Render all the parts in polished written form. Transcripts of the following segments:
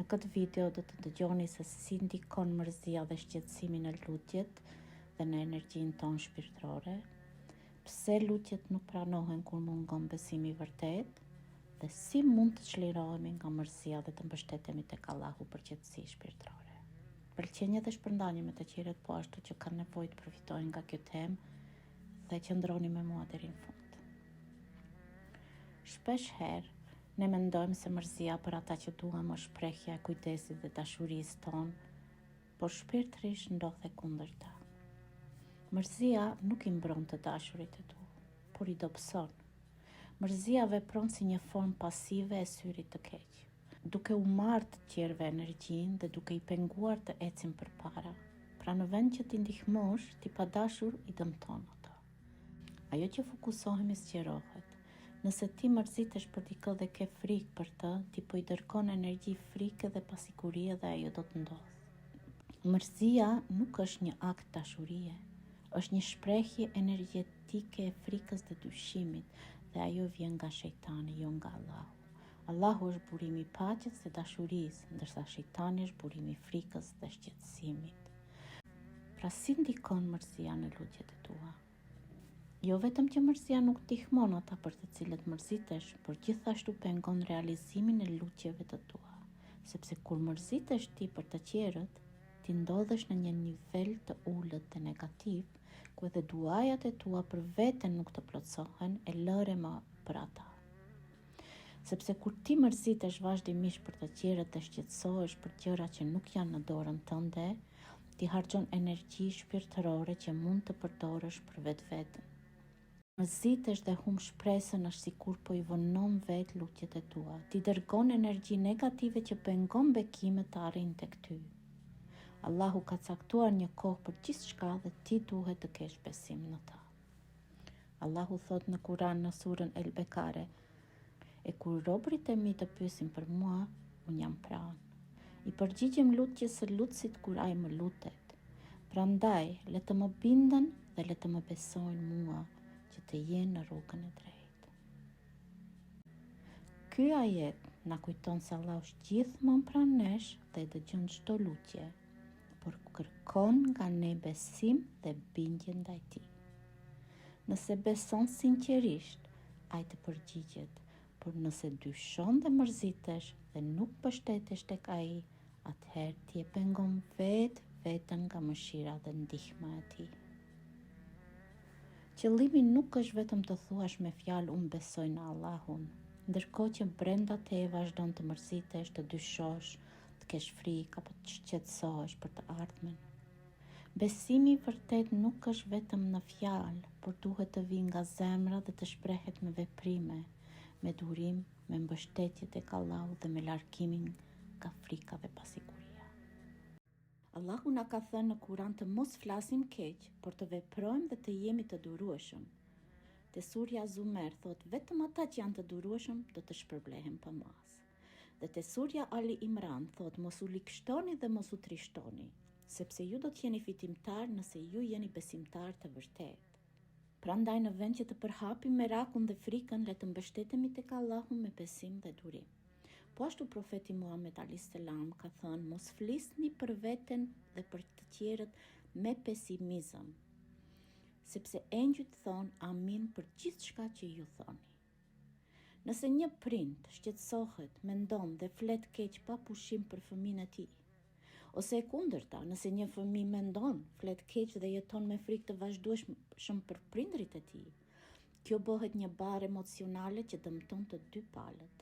Në këtë video do të dëgjoni se si ndikon mërzia dhe shqetësimi në lutjet dhe në energjinë tonë shpirtërore, pse lutjet nuk pranohen kur mungon besimi i vërtet, dhe si mund të çlirohemi nga mërzia dhe të mbështetemi tek Allahu për qetësi shpirtërore. Pëlqenje dhe shpërndanje me të tjerët po ashtu që kanë nevojë të përfitojnë nga kjo temë dhe qëndroni me mua deri në fund. Shpesh herë ne mendojmë se mërzia për ata që duam është shprehja e kujdesit dhe dashurisë tonë, por shpirtërisht ndodh e kundërta. Mërzia nuk i mbron të dashurit e tu, por i dobëson. Mërzia vepron si një formë pasive e syrit të keq, duke u marrë të tjerëve energjinë dhe duke i penguar të ecin përpara. Pra në vend që t'i ndihmosh, ti padashur i dëmton ato. Ajo që fokusohemi sqarohet. Nëse ti mërzitesh për dikë dhe ke frikë për të, ti po i dërgon energji frike dhe pasikurie dhe ajo do të ndodhë. Mërzia nuk është një akt dashurie, është një shprehje energjetike e frikës dhe dyshimit dhe ajo vjen nga shejtani, jo nga Allahu. Allahu është burimi i paqes dhe dashurisë, ndërsa shejtani është burimi i frikës dhe shqetësimit. Pra si ndikon mërzia në lutjet e tua? Jo vetëm që mërzia nuk ndihmon ata për të cilët mërzitesh, por gjithashtu pengon realizimin e lutjeve të tua, sepse kur mërzitesh ti për të tjerët, ti ndodhesh në një nivel të ulët dhe negativ, ku edhe duajat e tua për veten nuk të plotësohen, e lëre më për ata. Sepse kur ti mërzitesh vazhdimisht për të tjerët dhe shqetësohesh për gjëra që nuk janë në dorën tënde, ti harxhon energji shpirtërore që mund të përdorësh për vetveten. Mërzitesh dhe humb shpresën është sikur po i vonon vet lutjet e tua. Ti dërgon energji negative që pengon bekimet të arrijnë tek ty. Allahu ka caktuar një kohë për gjithçka dhe ti duhet të kesh besim në ta. Allahu thot në Kur'an në surën El Bekare: "E kur robërit e mi të pyesin për mua, unë jam pranë. I përgjigjem lutjes së lutësit kur ai më lutet. Prandaj, le të më bindën dhe le të më besojnë mua, që të jenë në rrugën e drejtë." Ky ajet na kujton se Allahu është gjithmonë pranë nesh dhe dëgjon çdo lutje, por kërkon nga ne besim dhe bindje ndaj tij. Nëse beson sinqerisht, ai të përgjigjet, por nëse dyshon dhe mërzitesh dhe nuk mbështetesh tek ai, atëherë ti e pengon vetën nga mëshira dhe ndihma e tij. Qëllimi nuk është vetëm të thuash me fjalë unë besoj në Allahun, ndërkohë që brenda teje vazhdon të mërzitesh, të dyshosh, të kesh frikë apo të shqetësohesh për të ardhmen. Besimi i vërtet nuk është vetëm në fjalë, por duhet të vijë nga zemra dhe të shprehet me veprime, me durim, me mbështetje tek Allahu dhe me largimin nga frika dhe pasikuria. Allahu na ka thënë në Kur'an të mos flasim keq, por të veprojmë dhe të jemi të durueshëm. Te surja Zumer thot vetëm ata që janë të durueshëm do të shpërblehen pa mas. Dhe te surja Ali Imran thot mos u likështoni dhe mos u trishtoni, sepse ju do të jeni fitimtar nëse ju jeni besimtar të vërtet. Prandaj në vend që të përhapim merakun dhe frikën, le të mbështetemi tek Allahu me besim dhe durim. Po ashtu profeti Muhammed a.s. ka thënë mos flisni për veten dhe për të tjerët me pesimizëm, sepse engjëjt thonë amin për gjithçka që ju thoni. Nëse një prind shqetësohet, mendon dhe flet keq pa pushim për fëmijën e tij, ose e kundërta, nëse një fëmijë mendon, flet keq dhe jeton me frikë të vazhdueshëm për prindrit e tij, kjo bëhet një barë emocionale që dëmton të dy palët.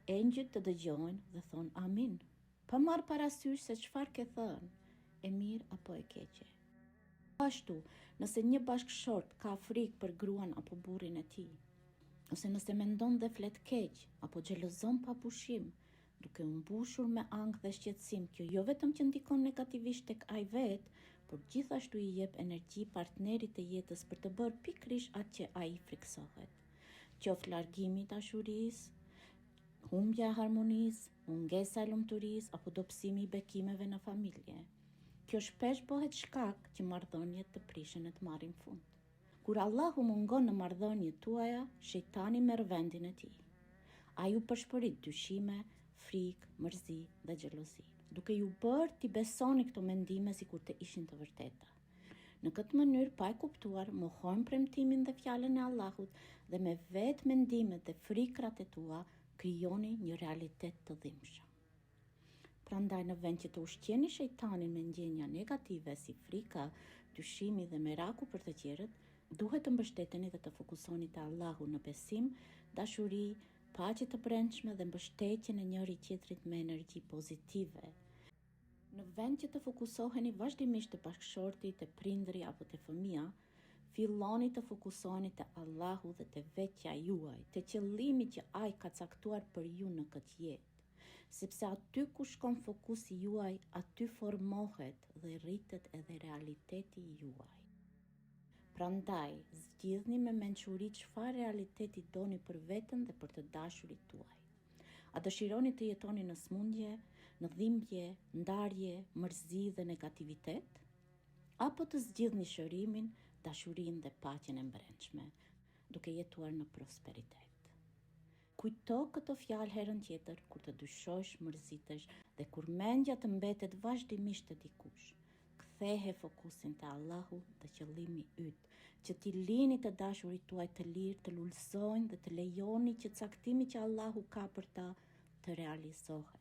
Engjëjt të dëgjojnë dhe thonë amin, pa marrë parasysh se çfarë ke thënë, e mirë apo e keqe. Ashtu, nëse një bashkëshort ka frikë për gruan apo burrin e tij, ose nëse mendon dhe flet keq apo xhelozon pa pushim, duke u mbushur me ankth dhe shqetësim, kjo jo vetëm që ndikon negativisht tek ai vet, por gjithashtu i jep energji partnerit të jetës për të bërë pikërisht atë që ai friksohet. Qoftë largimi i dashurisë, humbja e harmonisë, mungesa e lumturisë apo dobësimi i bekimeve në familje. Kjo shpesh bëhet shkak që marrëdhëniet të prishen e të marrin fund. Kur Allahu mungon në marrëdhëniet tuaja, shejtani merr vendin e tij. Ai u përshpërit dyshime, frikë, mërzi dhe xhelozi, duke ju bërë t'i besoni këto mendime sikur të ishin të vërteta. Në këtë mënyrë, pa e kuptuar, mohojmë premtimin dhe fjalën e Allahut dhe me vetë mendimet dhe frikrat e tua krijoni një realitet të dhimbshëm. Prandaj në vend që të ushqeni shejtanin me ndjenja negative si frika, dyshimi dhe meraku për të tjerët, duhet të mbështeteni dhe të fokusoni te Allahu në besim, dashuri, paqe të brendshme dhe mbështetjen e njëri tjetrit me energji pozitive. Në vend që të fokusoheni vazhdimisht te bashkëshorti, te prindri apo te fëmia, filloni të fokusoheni te Allahu dhe te vetja juaj, te qëllimi që Ai ka caktuar për ju në këtë jetë. Sepse aty ku shkon fokusi juaj, aty formohet dhe rritet edhe realiteti juaj. Prandaj, zgjidhni me mençuri çfarë realiteti doni për veten dhe për të dashurit tuaj. A dëshironi të jetoni në smundje, në dhimbje, ndarje, mërzi dhe negativitet? Apo të zgjidhni shërimin, dashurinë dhe paqen e brendshme, duke jetuar në prosperitet? Kujto këtë fjalë herën tjetër kur të dyshosh, mërzitesh dhe kur mendja të mbetet vazhdimisht te dikush. Kthehe fokusin te Allahu dhe qëllimi yt, që t'i lini të dashurit tuaj të lirë, të lulëzojnë dhe të lejoni që caktimi që Allahu ka për ta të realizohet.